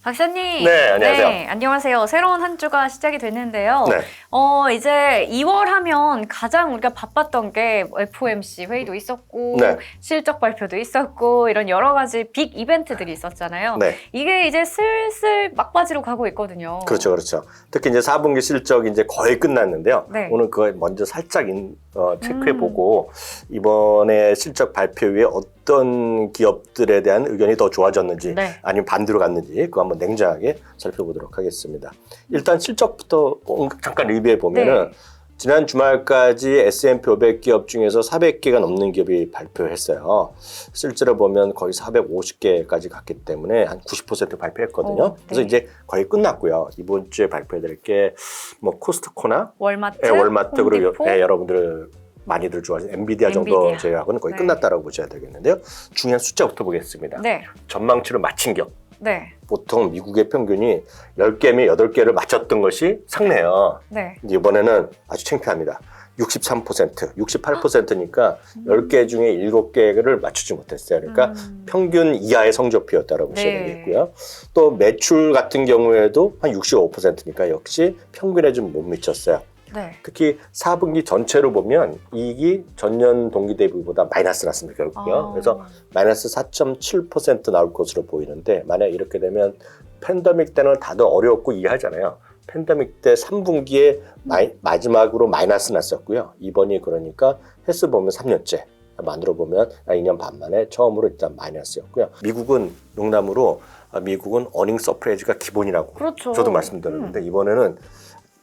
박사님. 네, 안녕하세요. 네, 안녕하세요. 새로운 한 주가 시작이 됐는데요. 네. 이제 2월 하면 가장 우리가 바빴던 게 FOMC 회의도 있었고, 네. 실적 발표도 있었고, 이런 여러 가지 빅 이벤트들이 있었잖아요. 네. 이게 이제 슬슬 막바지로 가고 있거든요. 그렇죠, 그렇죠. 특히 이제 4분기 실적이 이제 거의 끝났는데요. 네. 오늘 그걸 먼저 살짝 체크해보고 이번에 실적 발표 후에 어떤 기업들에 대한 의견이 더 좋아졌는지 네. 아니면 반대로 갔는지 그거 한번 냉정하게 살펴보도록 하겠습니다. 일단 실적부터 잠깐 리뷰해 보면은 네. 지난 주말까지 S&P 500 기업 중에서 400개가 넘는 기업이 발표했어요. 실제로 보면 거의 450개까지 갔기 때문에 한 90% 발표했거든요. 네. 그래서 이제 거의 끝났고요. 이번 주에 발표해드릴 게 뭐 코스트코나 월마트, 월마트 그리고 홈디포. 여러분들 많이들 좋아하시는 엔비디아 정도 엔비디아. 제외하고는 거의 네. 끝났다라고 보셔야 되겠는데요. 중요한 숫자부터 보겠습니다. 네. 전망치를 맞힌 기업. 네. 보통 미국의 평균이 10개면 8개를 맞췄던 것이 상례요. 네. 이번에는 아주 창피합니다. 63%, 68%니까 10개 중에 7개를 맞추지 못했어요. 그러니까 평균 이하의 성적표였다고 보시면 네. 되겠고요. 또 매출 같은 경우에도 한 65%니까 역시 평균에 좀 못 미쳤어요. 네. 특히 4분기 전체로 보면 이익이 전년 동기 대비보다 마이너스 났습니다. 결국요. 그래서 마이너스 4.7% 나올 것으로 보이는데 만약 이렇게 되면 팬데믹 때는 다들 어려웠고 이해하잖아요. 팬데믹 때 3분기에 마지막으로 마이너스 났었고요. 이번이 그러니까 횟수 보면 3년째. 만으로 보면 2년 반 만에 처음으로 일단 마이너스였고요. 미국은 농담으로 미국은 어닝 서프라이즈가 기본이라고 그렇죠. 저도 말씀드렸는데 이번에는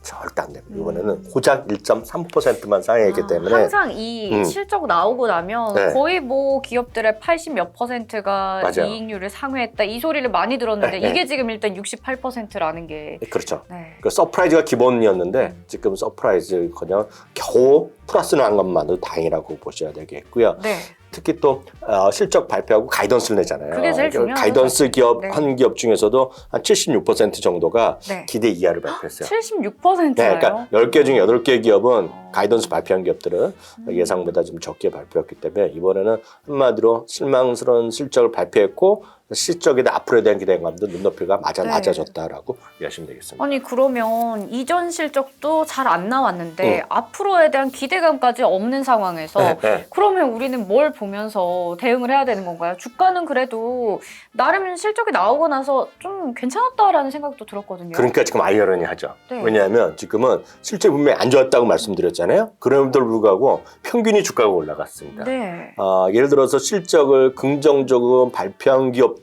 절대 안 됩니다. 이번에는 고작 1.3%만 상회했기 때문에 항상 이 실적 나오고 나면 네. 거의 뭐 기업들의 80 몇 %가 맞아요. 이익률을 상회했다 이 소리를 많이 들었는데 네, 이게 네. 지금 일단 68%라는 게 그렇죠. 네. 그 서프라이즈가 기본이었는데 지금 서프라이즈 그냥 겨우 플러스 난 것만으로 다행이라고 보셔야 되겠고요. 네. 특히 또 실적 발표하고 가이던스를 내잖아요. 그게 제일 중요하죠. 가이던스 기업 네. 한 기업 중에서도 한 76% 정도가 네. 기대 이하를 발표했어요. 76%나요? 네, 그러니까 10개 중에 8개 기업은 가이던스 발표한 기업들은 예상보다 좀 적게 발표했기 때문에 이번에는 한마디로 실망스러운 실적을 발표했고 실적에 대한 앞으로에 대한 기대감도 눈높이가 네. 낮아졌다라고 이해하시면 되겠습니다. 아니 그러면 이전 실적도 잘 안 나왔는데 앞으로에 대한 기대감까지 없는 상황에서 네. 그러면 우리는 뭘 보면서 대응을 해야 되는 건가요? 주가는 그래도 나름 실적이 나오고 나서 좀 괜찮았다라는 생각도 들었거든요. 그러니까 지금 아이러니하죠. 네. 왜냐하면 지금은 실제 분명히 안 좋았다고 말씀드렸잖아요. 그럼에도 불구하고 평균이 주가가 올라갔습니다. 네. 예를 들어서 실적을 긍정적으로 발표한 기업도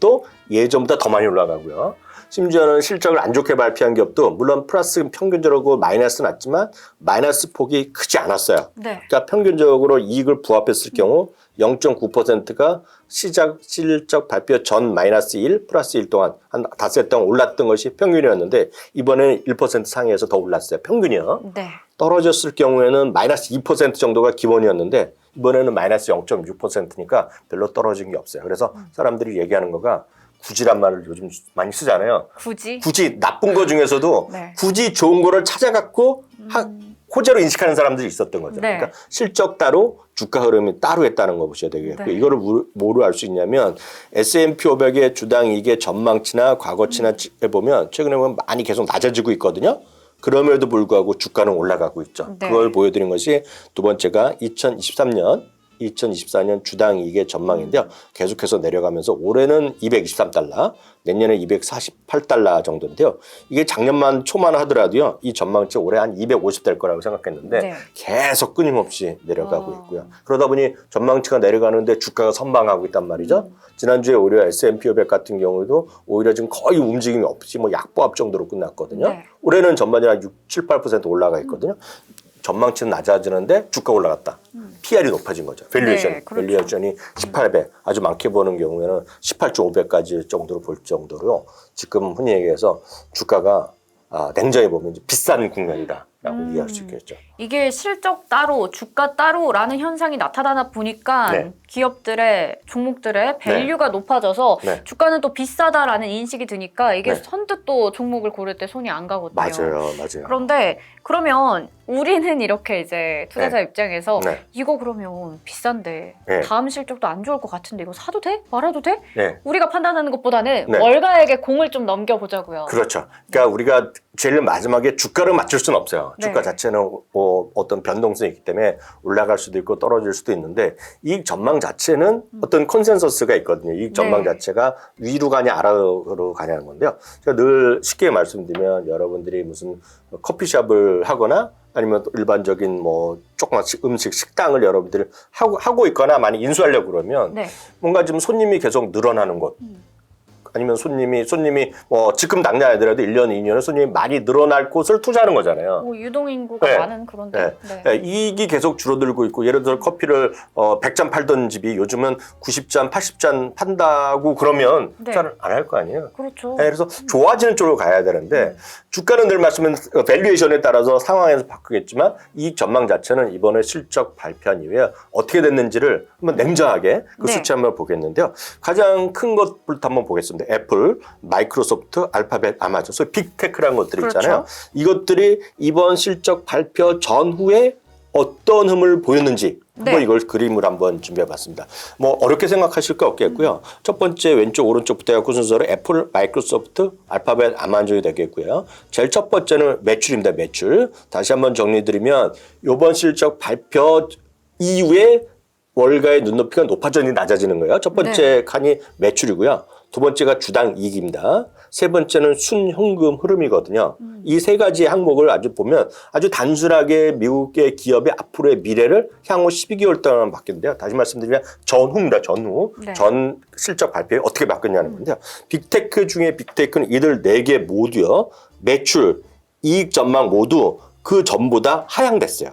예전보다 더 많이 올라가고요. 심지어는 실적을 안 좋게 발표한 기업도 물론 플러스 평균적으로 마이너스 났지만 마이너스 폭이 크지 않았어요. 네. 그러니까 평균적으로 이익을 부합했을 경우 0.9%가 시작 실적 발표 전 마이너스 1 플러스 1 동안 한 닷새 동안 올랐던 것이 평균이었는데 이번에는 1% 상회에서 더 올랐어요. 평균이요. 네. 떨어졌을 경우에는 마이너스 2% 정도가 기본이었는데 이번에는 마이너스 0.6%니까 별로 떨어진 게 없어요. 그래서 사람들이 얘기하는 거가 굳이란 말을 요즘 많이 쓰잖아요. 굳이 나쁜 거 중에서도 네. 굳이 좋은 거를 찾아갖고 호재로 인식하는 사람들이 있었던 거죠. 네. 그러니까 실적 따로 주가 흐름이 따로 했다는 거 보셔야 되겠고요. 네. 이거를 뭐로 알 수 있냐면 S&P 500의 주당 이익의 전망치나 과거치나 해보면 최근에 보면 많이 계속 낮아지고 있거든요. 그럼에도 불구하고 주가는 올라가고 있죠. 네. 그걸 보여드린 것이 두 번째가 2024년 주당 이익의 전망인데요. 계속해서 내려가면서 올해는 223달러, 내년에 248달러 정도인데요. 이게 작년만 초만 하더라도요. 이 전망치 올해 한 250 될 거라고 생각했는데 네. 계속 끊임없이 내려가고 있고요. 그러다 보니 전망치가 내려가는데 주가가 선방하고 있단 말이죠. 지난주에 오히려 S&P 500 같은 경우도 오히려 지금 거의 움직임이 없이 뭐 약보합 정도로 끝났거든요. 네. 올해는 전반적으로 한 6, 7, 8% 올라가 있거든요. 전망치는 낮아지는데 주가 올라갔다. PR이 높아진 거죠. 밸류에이션. 네, 그렇죠. 밸류에이션이 18배. 아주 많게 보는 경우에는 18.5배까지 정도로 볼 정도로 지금 흔히 얘기해서 주가가 냉정히 보면 이제 비싼 국면이다. 이해할 수 있겠죠. 이게 실적 따로, 주가 따로라는 현상이 나타나다 보니까 네. 기업들의 종목들의 밸류가 높아져서 네. 주가는 또 비싸다라는 인식이 드니까 이게 네. 선뜻 또 종목을 고를 때 손이 안 가거든요. 맞아요. 그런데 그러면 우리는 이렇게 이제 투자자 입장에서 네. 이거 그러면 비싼데 네. 다음 실적도 안 좋을 것 같은데 이거 사도 돼? 말아도 돼? 네. 우리가 판단하는 것보다는 네. 월가에게 공을 좀 넘겨보자고요. 그렇죠. 그러니까 우리가 제일 마지막에 주가를 맞출 수는 없어요. 네. 주가 자체는 어떤 변동성이 있기 때문에 올라갈 수도 있고 떨어질 수도 있는데 이익 전망 자체는 어떤 컨센서스가 있거든요. 이익 전망 네. 자체가 위로 가냐 아래로 가냐는 건데요. 제가 늘 쉽게 말씀드리면 여러분들이 무슨 커피숍을 하거나 아니면 또 일반적인 뭐 조그마한 음식 식당을 여러분들이 하고 있거나 많이 인수하려고 그러면 네. 뭔가 좀 손님이 계속 늘어나는 곳 아니면 손님이 뭐 지금 당장 아니더라도 1년, 2년에 손님이 많이 늘어날 곳을 투자하는 거잖아요. 뭐 유동인구가 네. 많은 그런데. 네. 이익이 계속 줄어들고 있고 예를 들어 커피를 100잔 팔던 집이 요즘은 90잔, 80잔 판다고 그러면 네. 투자를 안 할 거 아니에요. 그렇죠. 네, 그래서 좋아지는 쪽으로 가야 되는데 주가는 늘 말씀은 밸류에이션에 따라서 상황에서 바꾸겠지만 이익 전망 자체는 이번에 실적 발표한 이후에 어떻게 됐는지를 한번 냉정하게 그 네. 수치 한번 보겠는데요. 가장 큰 것부터 한번 보겠습니다. 애플, 마이크로소프트, 알파벳, 아마존, 소위 빅테크라는 것들이 그렇죠. 있잖아요. 이것들이 이번 실적 발표 전후에 어떤 흐름을 보였는지 한번 네. 이걸 그림을 한번 준비해봤습니다. 뭐 어렵게 생각하실 거 없겠고요. 첫 번째 왼쪽 오른쪽부터 해갖고 순서로 애플, 마이크로소프트, 알파벳, 아마존이 되겠고요. 제일 첫 번째는 매출입니다. 매출. 다시 한번 정리드리면 이번 실적 발표 이후에 월가의 눈높이가 높아지는 낮아지는 거예요. 첫 번째 칸이 매출이고요. 두 번째가 주당 이익입니다. 세 번째는 순현금 흐름이거든요. 이 세 가지 항목을 아주 보면 아주 단순하게 미국의 기업의 앞으로의 미래를 향후 12개월 동안 바뀌는데요. 다시 말씀드리면 전후입니다. 전후. 네. 전 실적 발표에 어떻게 바뀌었냐는 건데요. 빅테크 중에 빅테크는 이들 4개 모두요. 매출, 이익 전망 모두 그 전보다 하향됐어요.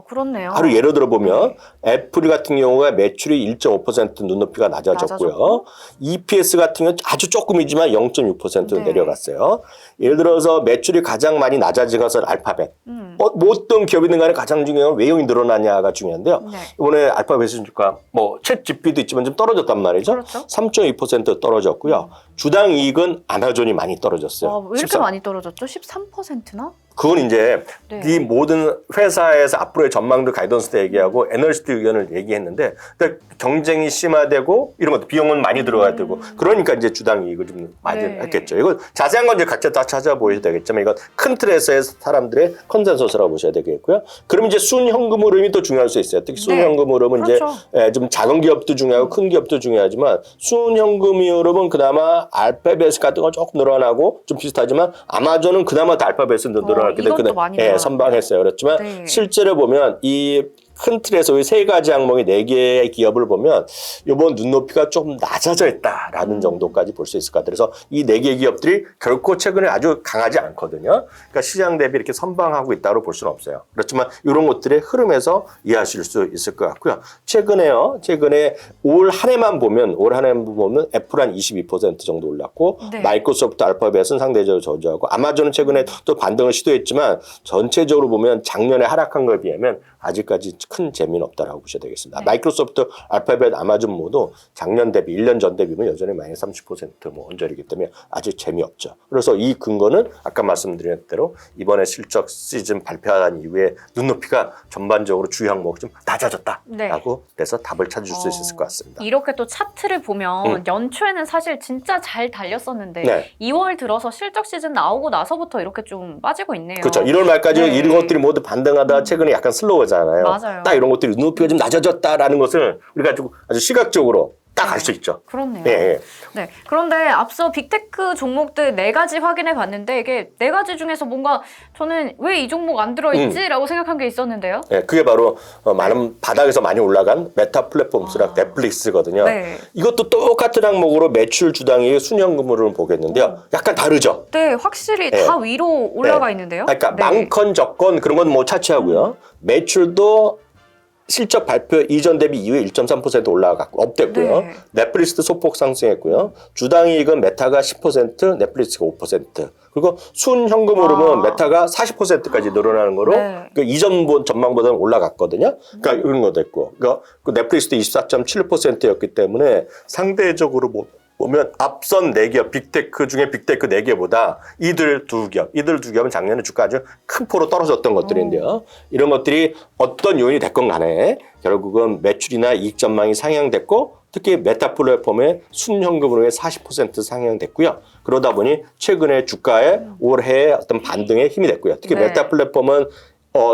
그렇네요. 바로 예를 들어 보면 애플 같은 경우가 매출이 1.5% 눈높이가 낮아졌고요. 낮아졌고. EPS 같은 경우는 아주 조금이지만 0.6% 네. 내려갔어요. 예를 들어서 매출이 가장 많이 낮아진 것은 알파벳. 어떤 기업이든 간에 가장 중요한 건 왜 영이 늘어나냐가 중요한데요. 네. 이번에 알파벳은 주가 챗 GPT도 있지만 좀 떨어졌단 말이죠. 그렇죠. 3.2% 떨어졌고요. 주당 이익은 아마존이 많이 떨어졌어요. 왜 이렇게 13. 많이 떨어졌죠? 13%나? 그건 이제 네. 이 모든 회사에서 앞으로의 전망도 가이던스도 얘기하고 애널리스트 의견을 얘기했는데 근데 경쟁이 심화되고 이런 것도 비용은 많이 들어가야 되고 그러니까 이제 주당 이익을 좀 많이 네. 했겠죠. 이건 자세한 건 이제 각자 다 찾아보셔야 되겠지만 이건 큰 틀에서의 사람들의 컨센서스라고 보셔야 되겠고요. 그럼 이제 순현금 흐름이 또 중요할 수 있어요. 특히 순현금 흐름은 그렇죠. 이제 좀 작은 기업도 중요하고 큰 기업도 중요하지만 순현금 흐름은 그나마 알파벳 같은 건 조금 늘어나고 좀 비슷하지만 아마존은 그나마 더 알파벳은 더 늘어났기 이것도 때문에 많이 늘어났네요. 선방했어요. 그렇지만 네. 실제로 보면 이 큰 틀에서 이 세 가지 항목의 4개의 기업을 보면 이번 눈높이가 좀 낮아져 있다라는 정도까지 볼 수 있을 것 같아요. 그래서 이 4개의 기업들이 결코 최근에 아주 강하지 않거든요. 그러니까 시장 대비 이렇게 선방하고 있다고 볼 수는 없어요. 그렇지만 이런 것들의 흐름에서 이해하실 수 있을 것 같고요. 최근에 올 한 해만 보면 애플 한 22% 정도 올랐고 네. 마이크로소프트, 알파벳은 상대적으로 저조하고 아마존은 최근에 또 반등을 시도했지만 전체적으로 보면 작년에 하락한 거에 비하면 아직까지 큰 재미는 없다라고 보셔야 되겠습니다. 네. 마이크로소프트, 알파벳, 아마존 모두 작년 대비 1년 전 대비면 여전히 마이너스 30% 언저리이기 때문에 아직 재미없죠. 그래서 이 근거는 아까 말씀드린 대로 이번에 실적 시즌 발표한 이후에 눈높이가 전반적으로 주요 항목이 좀 낮아졌다라고 그래서 답을 찾을 수 있을 것 같습니다. 이렇게 또 차트를 보면 연초에는 사실 진짜 잘 달렸었는데 네. 2월 들어서 실적 시즌 나오고 나서부터 이렇게 좀 빠지고 있네요. 그렇죠. 1월 말까지 네. 이런 것들이 모두 반등하다가 최근에 약간 슬로우잖아요. 맞아요. 딱 이런 것들이 눈높이가 좀 낮아졌다라는 것을 우리가 아주 시각적으로 딱 알 수 있죠. 그렇네요. 예. 네. 그런데 앞서 빅테크 종목들 4가지 확인해 봤는데 이게 4가지 중에서 뭔가 저는 왜 이 종목 안 들어있지라고 생각한 게 있었는데요. 네, 그게 바로 많은 바닥에서 많이 올라간 메타 플랫폼스랑 넷플릭스거든요. 네. 이것도 똑같은 항목으로 매출 주당의 순현금으로는 보겠는데요. 약간 다르죠. 네, 확실히 네. 다 위로 올라가 네. 있는데요. 그러니까 네. 많건 적건 그런 건 뭐 차치하고요. 매출도 실적 발표 이전 대비 이후에 1.3% 올라갔고 업됐고요. 네. 넷플릭스도 소폭 상승했고요. 주당이익은 메타가 10%, 넷플릭스가 5%. 그리고 순현금으로는 메타가 40%까지 늘어나는 거로 네. 그 이전 전망보다는 올라갔거든요. 그러니까 이런 것도 있고, 그러니까 그 넷플릭스도 24.7%였기 때문에 상대적으로 보면 앞선 4기업, 빅테크 중에 빅테크 4개보다 이들 두 기업은 작년에 주가 아주 큰 폭으로 떨어졌던 것들인데요. 이런 것들이 어떤 요인이 됐건 간에 결국은 매출이나 이익 전망이 상향됐고 특히 메타 플랫폼의 순현금으로의 40% 상향됐고요. 그러다 보니 최근에 주가에 올해의 어떤 반등에 힘이 됐고요. 특히 네. 메타 플랫폼은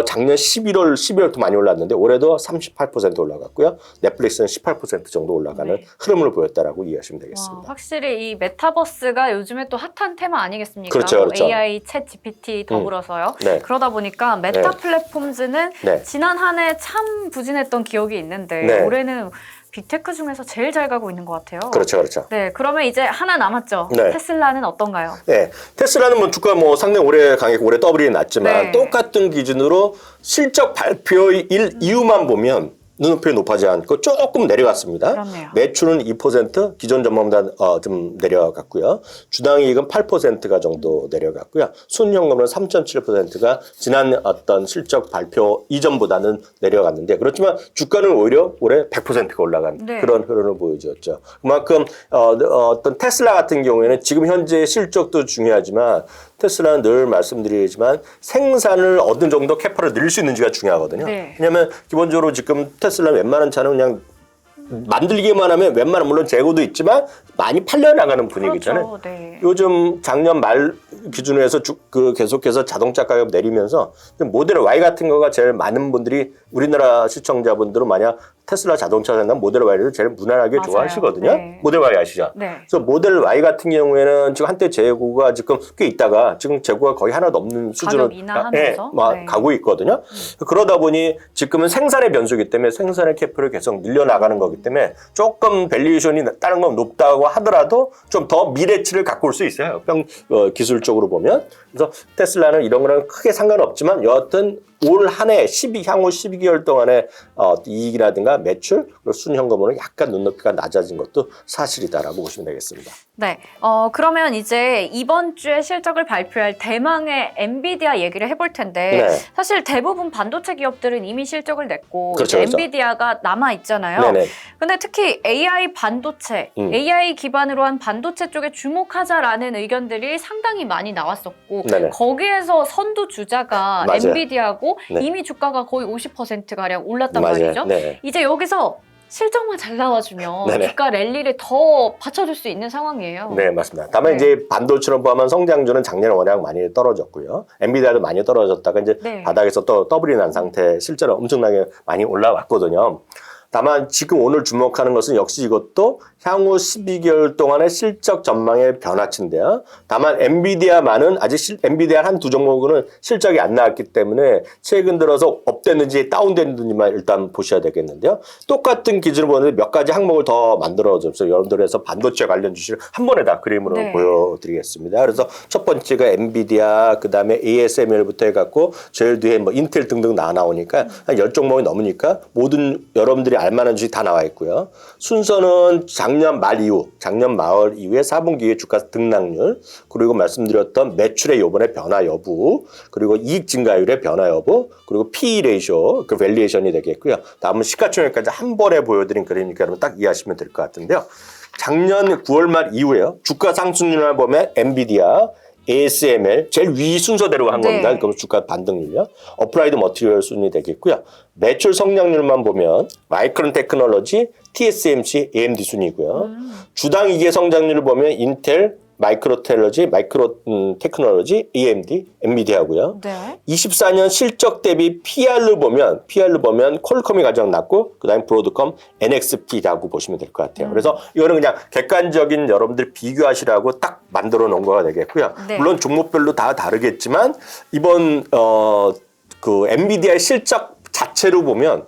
작년 12월부터 많이 올랐는데 올해도 38% 올라갔고요. 넷플릭스는 18% 정도 올라가는 네. 흐름을 보였다라고 이해하시면 와, 되겠습니다. 확실히 이 메타버스가 요즘에 또 핫한 테마 아니겠습니까? 그렇죠, 그렇죠. AI, 챗 GPT 더불어서요. 네. 그러다 보니까 메타 네. 플랫폼즈는 네. 지난 한 해 참 부진했던 기억이 있는데 네. 올해는 빅테크 중에서 제일 잘 가고 있는 것 같아요. 그렇죠, 그렇죠. 네, 그러면 이제 하나 남았죠. 네. 테슬라는 어떤가요? 네, 테슬라는 뭐 주가 상당히 오래 강했고 올해 더블이 났지만 네. 똑같은 기준으로 실적 발표일 이유만 보면 눈높이가 높아지지 않고 조금 내려갔습니다. 그렇네요. 매출은 2% 기존 전망보다 좀 내려갔고요. 주당이익은 8%가 정도 내려갔고요. 순현금은 3.7%가 지난 어떤 실적 발표 이전보다는 내려갔는데 그렇지만 주가는 오히려 올해 100%가 올라간 네. 그런 흐름을 보여주었죠. 그만큼 어떤 테슬라 같은 경우에는 지금 현재 실적도 중요하지만 테슬라는 늘 말씀드리지만 생산을 어느 정도 캐파를 늘릴 수 있는지가 중요하거든요. 네. 왜냐하면 기본적으로 지금 테슬라는 웬만한 차는 그냥 만들기만 하면 웬만한 물론 재고도 있지만 많이 팔려나가는 분위기잖아요. 그렇죠. 네. 요즘 작년 말 기준으로 해서 계속해서 자동차 가격 내리면서 모델 Y 같은 거가 제일 많은 분들이 우리나라 시청자분들은 만약 테슬라 자동차 산다면 모델 Y를 제일 무난하게 맞아요. 좋아하시거든요. 네. 모델 Y 아시죠? 네. 그래서 모델 Y 같은 경우에는 지금 한때 재고가 지금 꽤 있다가 지금 재고가 거의 하나도 없는 수준으로 가격 인하하면서? 네. 가고 있거든요. 그러다 보니 지금은 생산의 변수이기 때문에 생산의 캐프를 계속 늘려나가는 거기 때문에 조금 밸류에이션이 다른 건 높다고 하더라도 좀 더 미래치를 갖고 올 수 있어요. 기술적으로 보면. 그래서 테슬라는 이런 거랑 크게 상관없지만 여하튼 올 한 해 향후 12개월 동안의 이익이라든가 매출 그리고 순현금으로 약간 눈높이가 낮아진 것도 사실이다라고 보시면 되겠습니다. 네. 그러면 이제 이번 주에 실적을 발표할 대망의 엔비디아 얘기를 해볼 텐데 네. 사실 대부분 반도체 기업들은 이미 실적을 냈고 그렇죠, 그렇죠. 엔비디아가 남아 있잖아요. 네네. 근데 특히 AI 반도체, AI 기반으로 한 반도체 쪽에 주목하자라는 의견들이 상당히 많이 나왔었고 네네. 거기에서 선두 주자가 맞아요. 엔비디아고 네. 이미 주가가 거의 50%가량 올랐단 맞아요. 말이죠. 네. 이제 여기서 실적만 잘 나와주면 네네. 주가 랠리를 더 받쳐줄 수 있는 상황이에요. 네, 맞습니다. 다만 네. 이제 반도체로 포함한 성장주는 작년에 워낙 많이 떨어졌고요. 엔비디아도 많이 떨어졌다가 이제 네. 바닥에서 또 더블이 난 상태 실제로 엄청나게 많이 올라왔거든요. 다만 지금 오늘 주목하는 것은 역시 이것도 향후 12개월 동안의 실적 전망의 변화치인데요. 다만 엔비디아만은 아직 엔비디아 한 두 종목은 실적이 안 나왔기 때문에 최근 들어서 업됐는지 다운됐는지만 일단 보셔야 되겠는데요. 똑같은 기준으로 보는데 몇 가지 항목을 더 만들어줘서 여러분들에서 반도체 관련 주식을 한 번에 다 그림으로 네. 보여드리겠습니다. 그래서 첫 번째가 엔비디아, 그 다음에 ASML부터 해갖고 제일 뒤에 뭐 인텔 등등 나오니까 한 10종목이 넘으니까 모든 여러분들이 알만한 주식 다 나와 있고요. 순서는 작년 말 이후에 4분기의 주가 등락률, 그리고 말씀드렸던 매출의 요번에 변화 여부, 그리고 이익 증가율의 변화 여부, 그리고 PE 레이쇼, 그 밸류에이션이 되겠고요. 다음은 시가총액까지 한 번에 보여드린 그림이니까 여러분 딱 이해하시면 될 것 같은데요. 작년 9월 말 이후에요. 주가 상승률을 보면 엔비디아, ASML 제일 위 순서대로 한 네. 겁니다. 그럼 주가 반등률요. 어플라이드 머티리얼 순위 되겠고요. 매출 성장률만 보면 마이크론 테크놀로지, TSMC, AMD 순위고요. 주당 이익의 성장률을 보면 인텔, 마이크로 테크놀로지, AMD, 엔비디아고요. 네. 24년 실적 대비 PR을 보면 퀄컴이 가장 낮고 그다음에 브로드컴, NXP라고 보시면 될 것 같아요. 그래서 이거는 그냥 객관적인 여러분들 비교하시라고 딱 만들어 놓은 거가 되겠고요. 네. 물론 종목별로 다 다르겠지만 이번 그 엔비디아의 실적 자체로 보면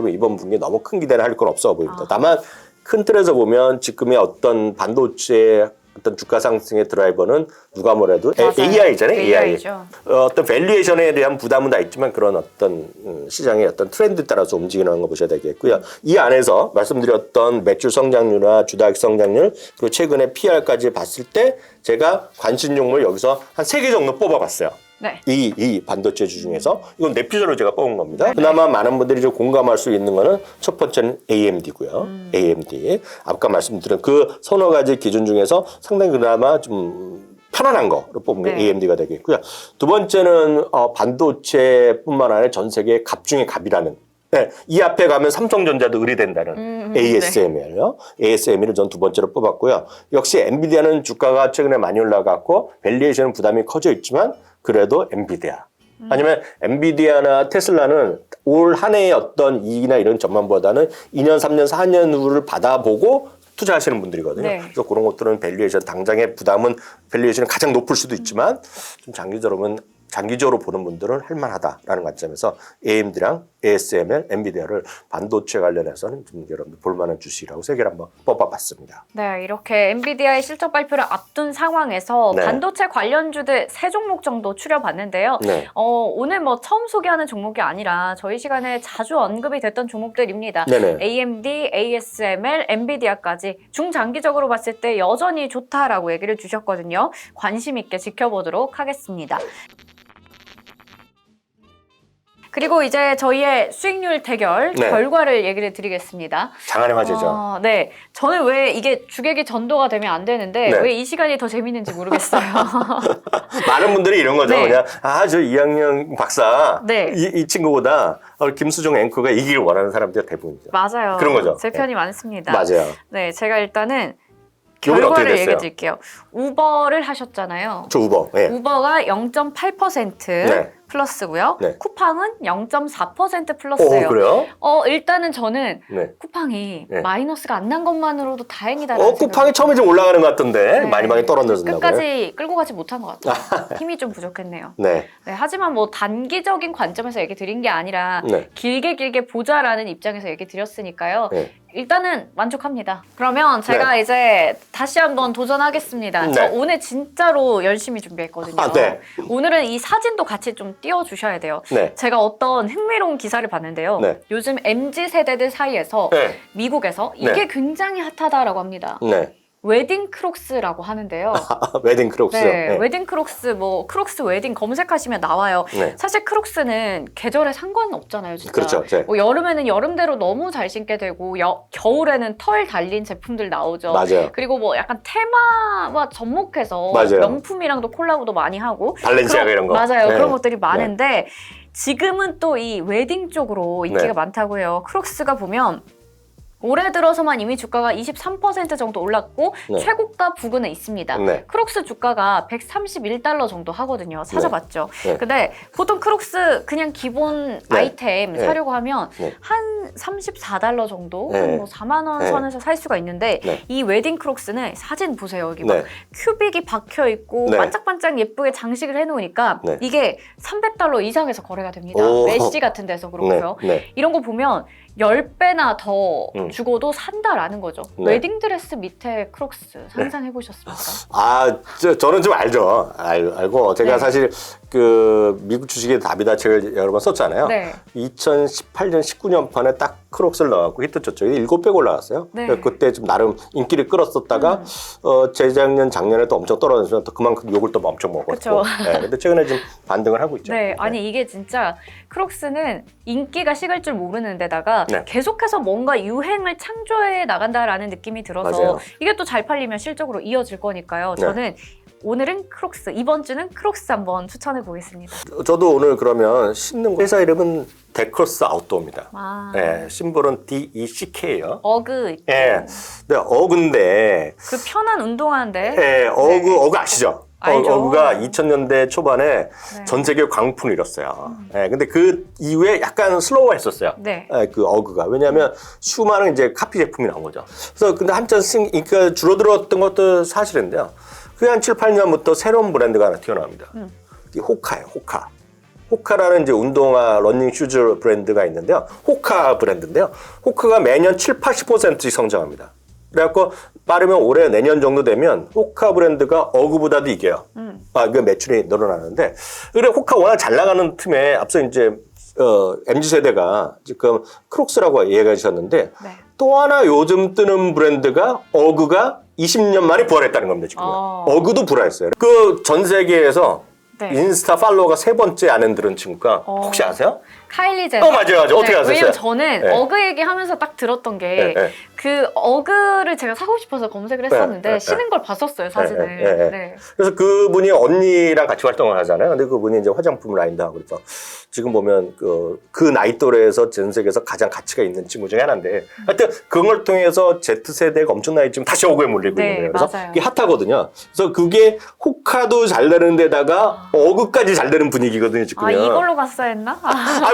이번 분기에 너무 큰 기대를 할 건 없어 보입니다. 다만 큰 틀에서 보면 지금의 어떤 반도체 어떤 주가 상승의 드라이버는 누가 뭐래도 맞아요. AI잖아요. AI. AI죠. 어떤 밸류에이션에 대한 부담은 다 있지만 그런 어떤 시장의 어떤 트렌드에 따라서 움직이는 거 보셔야 되겠고요. 이 안에서 말씀드렸던 매출 성장률이나 주다익 성장률 그리고 최근에 PR까지 봤을 때 제가 관심 종목을 여기서 한 3개 정도 뽑아봤어요. 네. 이 반도체주 중에서 이건 내 피셜로 제가 뽑은 겁니다. 네. 그나마 많은 분들이 좀 공감할 수 있는 거는 첫 번째는 AMD고요. AMD. 아까 말씀드린 그 서너 가지 기준 중에서 상당히 그나마 좀 편안한 거로 뽑은 게 네. AMD가 되겠고요. 두 번째는 반도체뿐만 아니라 전 세계 갑 중의 갑이라는. 네, 이 앞에 가면 삼성전자도 의뢰된다는 ASML요. ASML을 전 두 번째로 뽑았고요. 역시 엔비디아는 주가가 최근에 많이 올라갔고 밸류에이션은 부담이 커져 있지만 그래도 엔비디아. 아니면 엔비디아나 테슬라는 올 한 해의 어떤 이익이나 이런 전망보다는 2년, 3년, 4년 후를 받아보고 투자하시는 분들이거든요. 네. 그래서 그런 것들은 밸류에이션 당장의 부담은 밸류에이션은 가장 높을 수도 있지만 좀 장기적으로 보는 분들은 할만하다라는 관점에서 AMD랑 ASML, 엔비디아를 반도체 관련해서는 좀 여러분들 볼만한 주식이라고 3개를 한번 뽑아봤습니다. 네, 이렇게 엔비디아의 실적 발표를 앞둔 상황에서 네. 반도체 관련주들 3종목 정도 추려봤는데요. 네. 오늘 뭐 처음 소개하는 종목이 아니라 저희 시간에 자주 언급이 됐던 종목들입니다. 네네. AMD, ASML, 엔비디아까지 중장기적으로 봤을 때 여전히 좋다라고 얘기를 주셨거든요. 관심 있게 지켜보도록 하겠습니다. 그리고 이제 저희의 수익률 대결 네. 결과를 얘기를 드리겠습니다. 장안의 화제죠. 네. 저는 왜 이게 주객이 전도가 되면 안 되는데 네. 왜 이 시간이 더 재밌는지 모르겠어요. 많은 분들이 이런 거죠. 네. 그냥 저 이학년 박사 네. 이 친구보다 김수종 앵커가 이기길 원하는 사람들이 대부분이죠. 맞아요. 그런 거죠. 제 편이 많습니다. 맞아요. 네, 제가 일단은 요건 어떻게 결과를 됐어요? 얘기해 드릴게요. 우버를 하셨잖아요. 저 우버. 네. 우버가 0.8% 네. 플러스고요. 네. 쿠팡은 0.4% 플러스예요. 그래요? 일단은 저는 네. 쿠팡이 네. 마이너스가 안 난 것만으로도 다행이다라는 쿠팡이 처음에 좀 올라가는 것 같던데 네. 많이 떨어졌나 봐요. 끝까지 끌고 가지 못한 것 같아요. 힘이 좀 부족했네요. 네. 네, 하지만 뭐 단기적인 관점에서 얘기 드린 게 아니라 네. 길게 보자라는 입장에서 얘기 드렸으니까요. 네. 일단은 만족합니다. 그러면 제가 이제 다시 한번 도전하겠습니다. 네. 저 오늘 진짜로 열심히 준비했거든요. 네. 오늘은 이 사진도 같이 좀 띄워주셔야 돼요. 네. 제가 어떤 흥미로운 기사를 봤는데요. 네. 요즘 MZ세대들 사이에서 네. 미국에서 이게 네. 굉장히 핫하다라고 합니다. 네. 웨딩 크록스라고 하는데요. 웨딩 크록스요. 네, 웨딩 크록스, 뭐 크록스 웨딩 검색하시면 나와요. 네. 사실 크록스는 계절에 상관없잖아요, 진짜. 그렇죠. 네. 뭐 여름에는 여름대로 너무 잘 신게 되고 겨울에는 털 달린 제품들 나오죠. 맞아요. 그리고 뭐 약간 테마와 접목해서 맞아요. 명품이랑도 콜라보도 많이 하고 발렌시아가 이런 거. 맞아요. 네. 그런 것들이 많은데 지금은 또 이 웨딩 쪽으로 인기가 네. 많다고 해요. 크록스가 보면 올해 들어서만 이미 주가가 23% 정도 올랐고 네. 최고가 부근에 있습니다. 네. 크록스 주가가 131달러 정도 하거든요. 찾아봤죠. 네. 근데 보통 크록스 그냥 기본 아이템 네. 사려고 하면 네. 한 34달러 정도, 네. 한 뭐 4만 원 네. 선에서 살 수가 있는데 네. 이 웨딩 크록스는 사진 보세요. 여기 네. 막 큐빅이 박혀 있고 네. 반짝반짝 예쁘게 장식을 해놓으니까 네. 이게 300달러 이상에서 거래가 됩니다. 오. 메시 같은 데서 그렇고요. 네. 이런 거 보면 10배나 더 음. 주고도 산다라는 거죠. 네. 웨딩드레스 밑에 크록스 상상해 보셨습니까? 저는 좀 알죠. 알고 제가 네. 사실 미국 주식의 답이다 책을 여러 번 썼잖아요. 네. 2018년 19년 판에 딱 크록스를 넣어갖고 히트 쳤죠. 7배 올라갔어요. 네. 그때 좀 나름 인기를 끌었었다가 재작년 작년에 또 엄청 떨어져서 또 그만큼 욕을 또 엄청 먹었고. 그쵸. 네, 근데 최근에 좀 반등을 하고 있죠. 네, 아니 이게 진짜 크록스는 인기가 식을 줄 모르는 데다가 네. 계속해서 뭔가 유행을 창조해 나간다라는 느낌이 들어서 맞아요. 이게 또 잘 팔리면 실적으로 이어질 거니까요. 네. 저는 오늘은 크록스, 이번 주는 크록스 한번 추천해 보겠습니다. 저도 오늘 그러면 신는 회사 이름은 데크로스 아웃도어입니다. 아, 네, 심볼은 DECK예요. 어그 네, 어그인데 그 편한 운동화인데 네, 어그 아시죠? 알죠. 어그가 2000년대 초반에 네. 전 세계 강풍을 일었어요. 네, 근데 그 이후에 약간 슬로우가 있었어요. 네. 네, 그 어그가. 왜냐하면 수많은 이제 카피 제품이 나온 거죠. 그래서 근데 한참 그러니까 줄어들었던 것도 사실인데요. 그게 한 7, 8년부터 새로운 브랜드가 하나 튀어나옵니다. 이게 호카예요, 호카. 호카라는 이제 운동화 러닝 슈즈 브랜드가 있는데요. 호카 브랜드인데요. 호카가 매년 7, 80%씩 성장합니다. 그래갖고 빠르면 올해 내년 정도 되면 호카 브랜드가 어그보다도 이겨요. 그 매출이 늘어나는데 그래 호카 워낙 잘 나가는 틈에 앞서 이제 MZ 세대가 지금 크록스라고 얘기하셨는데 네. 또 하나 요즘 뜨는 브랜드가 어그가 20년 만에 부활했다는 겁니다 지금. 어그도 부활했어요. 그 전 세계에서 네. 인스타 팔로워가 3번째 안에 들은 친구가 혹시 아세요? 카일리 제너. 맞아요. 어떻게 아셨어요? 왜냐면 저는 네. 어그 얘기하면서 딱 들었던 게 네. 그 어그를 제가 사고 싶어서 검색을 했었는데 네. 신은 걸 봤었어요, 사진을. 네. 네. 그래서 그분이 언니랑 같이 활동을 하잖아요. 근데 그분이 이제 화장품 라인도 하고 그래서 지금 보면 그 나이 또래에서 전 세계에서 가장 가치가 있는 친구 중에 하나인데 하여튼 그걸 통해서 Z세대가 엄청나게 지금 다시 어그에 몰리고 네, 있는 거예요. 그래서 맞아요. 그게 핫하거든요. 그래서 그게 호카도 잘 되는 데다가 어그까지 잘 되는 분위기거든요, 지금. 이걸로 갔어야 했나?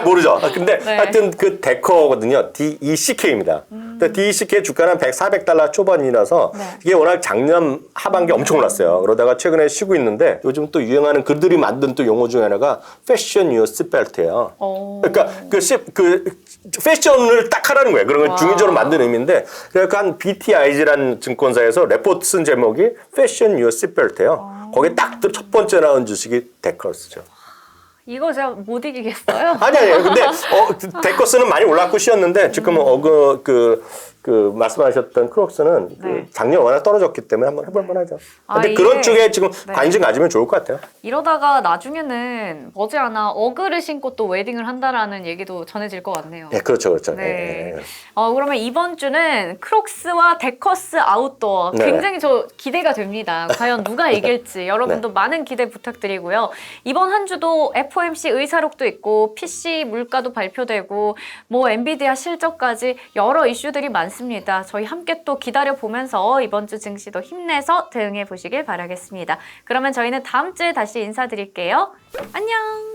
모르죠. 근데 네. 하여튼 그 데커거든요. DECK입니다. DECK 주가는 400달러 초반이라서 네. 이게 워낙 작년 하반기에 엄청 올랐어요. 그러다가 최근에 쉬고 있는데 요즘 또 유행하는 그들이 만든 또 용어 중에 하나가 패션 유어 시트벨트예요. 그러니까 그 패션을 딱 하라는 거예요. 그런 걸 중의적으로 만든 의미인데 그러니까 한 BTIG라는 증권사에서 레포트 쓴 제목이 패션 유어 시트벨트예요. 거기에 딱 첫 번째 나온 주식이 데커스죠. 이거 제가 못 이기겠어요? 아니에요. 근데 데커스는 많이 올랐고 쉬었는데 지금은 말씀하셨던 크록스는 네. 작년 워낙 떨어졌기 때문에 한번 해볼 만하죠. 근데 이게- 그런 쪽에 지금 네. 관심 가지면 좋을 것 같아요. 이러다가 나중에는 머지않아 어그를 신고 또 웨딩을 한다라는 얘기도 전해질 것 같네요. 네, 그렇죠. 네. 그러면 이번 주는 크록스와 데커스 아웃도어 네. 굉장히 저 기대가 됩니다. 과연 누가 이길지 여러분도 많은 기대 부탁드리고요. 이번 한 주도 FOMC 의사록도 있고 PC 물가도 발표되고 뭐 엔비디아 실적까지 여러 이슈들이 많습니다. 저희 함께 또 기다려보면서 이번 주 증시도 힘내서 대응해 보시길 바라겠습니다. 그러면 저희는 다음 주에 다시 인사드릴게요. 안녕!